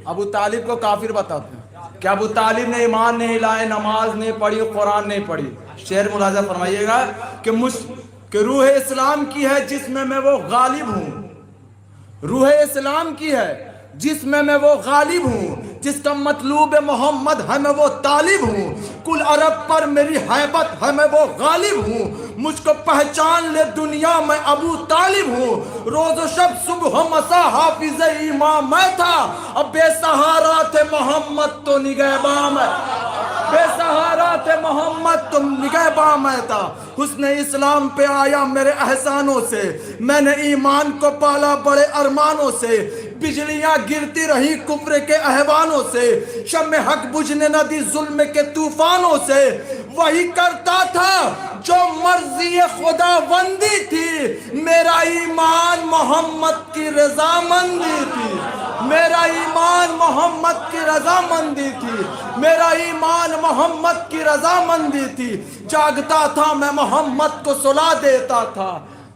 ابو طالب کو کافر بتاتے ہیں کہ ابو طالب نے ایمان نہیں لائے، نماز نہیں پڑھی، قرآن نہیں پڑھی. شعر ملاحظہ فرمائیے گا کہ روح اسلام کی ہے جس میں وہ غالب ہوں. روح اسلام کی ہے جس میں وہ غالب ہوں، جس کا مطلوب محمد ہے میں وہ طالب ہوں. کل عرب پر میری حیبت ہے میں وہ غالب ہوں. مجھ کو پہچان لے دنیا میں ابو طالب ہوں. روز و شب صبح و مساء حافظ ایمان میں تھا. اب بے سہارا تھے محمد تو نگہباں میں، بے سہارا تھے محمد تو نگہباں میں تھا. حسن اسلام پہ آیا میرے احسانوں سے، میں نے ایمان کو پالا بڑے ارمانوں سے. بجلیاں گرتی رہی کفر کے احوانوں سے، شمع حق بجھنے نہ دی ظلم کے طوفانوں سے. وہی کرتا تھا جو مرضی خدا بندی تھی، میرا ایمان محمد کی رضامندی تھی. میرا ایمان محمد کی رضامندی تھی. میرا ایمان محمد کی رضامندی تھی. جاگتا تھا میں محمد کو سلا دیتا تھا،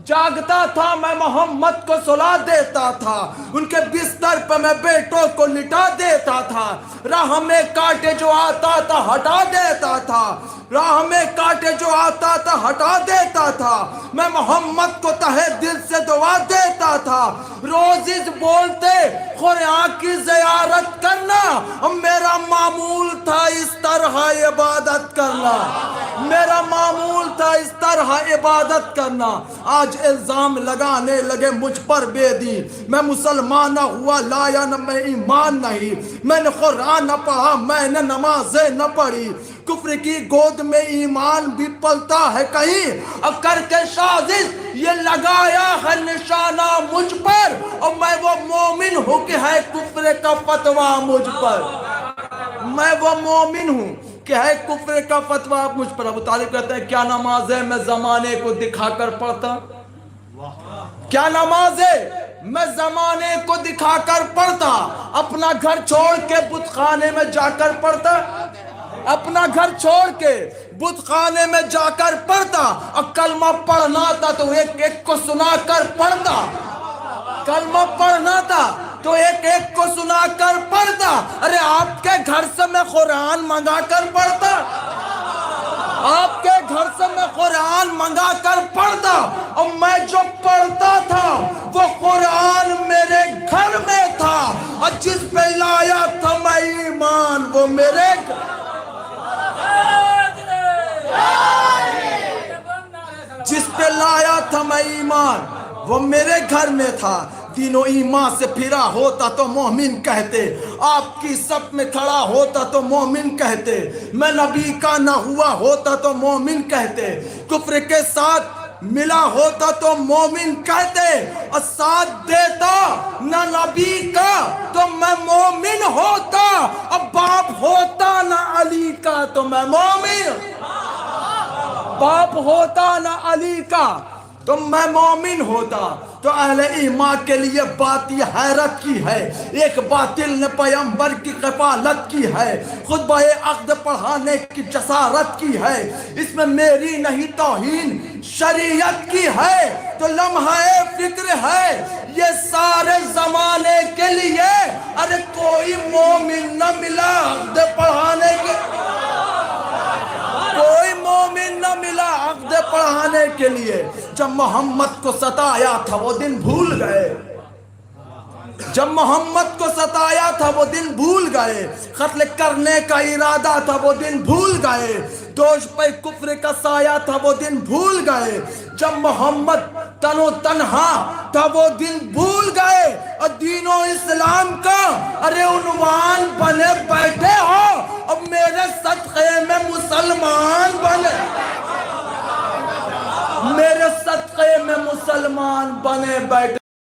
جاگتا تھا میں محمد کو سلا دیتا تھا. ان کے بستر پہ میں بیٹوں کو لٹا دیتا تھا. راہ میں کاٹے جو آتا تھا ہٹا دیتا تھا، راہ میں کاٹے جو آتا تھا ہٹا دیتا تھا. میں محمد کو تہے دل سے دعا دیتا تھا. روز اس بولتے قرآن کی زیارت کرنا، میرا معمول تھا اس طرح عبادت کرنا. میرا معمول تھا اس طرح عبادت کرنا. آج الزام لگانے لگے مجھ پر بے دین، میں مسلمان نہ ہوا لایا نہ میں ایمان نہیں. میں نے قرآن نہ پڑھا، میں نے نمازیں نہ پڑھی. کفر کی گود میں ایمان بھی پلتا ہے کہیں، اب کر کے سازش یہ لگایا ہے نشانہ مجھ پر. اور میں وہ مومن ہوں کہ ہے کفر کا فتویٰ مجھ پر. میں وہ مومن ہوں کہ ہے کفر کا فتویٰ مجھ پر. ابو طالب کہتے ہیں کیا نماز ہے میں زمانے کو دکھا کر پڑھتا، کیا نماز ہے میں زمانے کو دکھا کر پڑھتا. اپنا گھر چھوڑ کے بت خانے میں جا کر پڑھتا، اپنا گھر چھوڑ کے بت خانے میں جا کر پڑھتا. اور کلمہ پڑھنا تھا تو ایک ایک کو سنا کر پڑھتا، کلمہ پڑھنا تھا تو ایک ایک کو سنا کر پڑھتا. ارے آپ کے گھر سے میں قرآن منگا کر پڑھتا، آپ کے گھر سے میں قرآن منگا کر پڑھتا. اور میں جو پڑھتا تھا وہ قرآن میرے گھر میں تھا. اور جس پہ لایا تھا میں ایمان وہ میرے جس پہ لایا تھا میں ایمان وہ میرے گھر میں تھا. دین و ایمان سے پھرا ہوتا تو مومن کہتے، آپ کی صف میں کھڑا ہوتا تو مومن کہتے. میں نبی کا نہ ہوا ہوتا تو مومن کہتے. کفر کے ساتھ ملا ہوتا تو مومن کہتے. اور ساتھ دیتا نہ نبی کا تو میں مومن ہوتا. اور باپ ہوتا نہ علی کا تو میں مومن، باپ ہوتا نہ علی کا تو میں مومن ہوتا. تو اہل ایمان کے لیے بات یہ حیرت کی ہے، ایک باطل نے پیغمبر کی کفالت کی ہے، خطبہ عقد پڑھانے کی جسارت کی ہے. اس میں میری نہیں توہین شریعت کی ہے. تو لمحہ فکر ہے یہ سارے زمانے کے لیے. ارے کوئی مومن نہ ملا عقد پڑھانے کے، کوئی مومن نہ ملا عقد پڑھانے کے لیے. جب محمد کو ستایا تھا وہ دن بھول گئے، جب محمد کو ستایا تھا وہ دن بھول گئے. قتل کرنے کا ارادہ تھا وہ دن بھول گئے. دوش پہ کفر کا سایہ تھا وہ دن بھول گئے. جب محمد تن و تنہا تھا وہ دن بھول گئے. اور دین و اسلام کا ارے عنوان بنے بیٹھے ہو، اب میرے صدقے میں مسلمان بنے، میرے صدقے میں مسلمان بنے بیٹھے.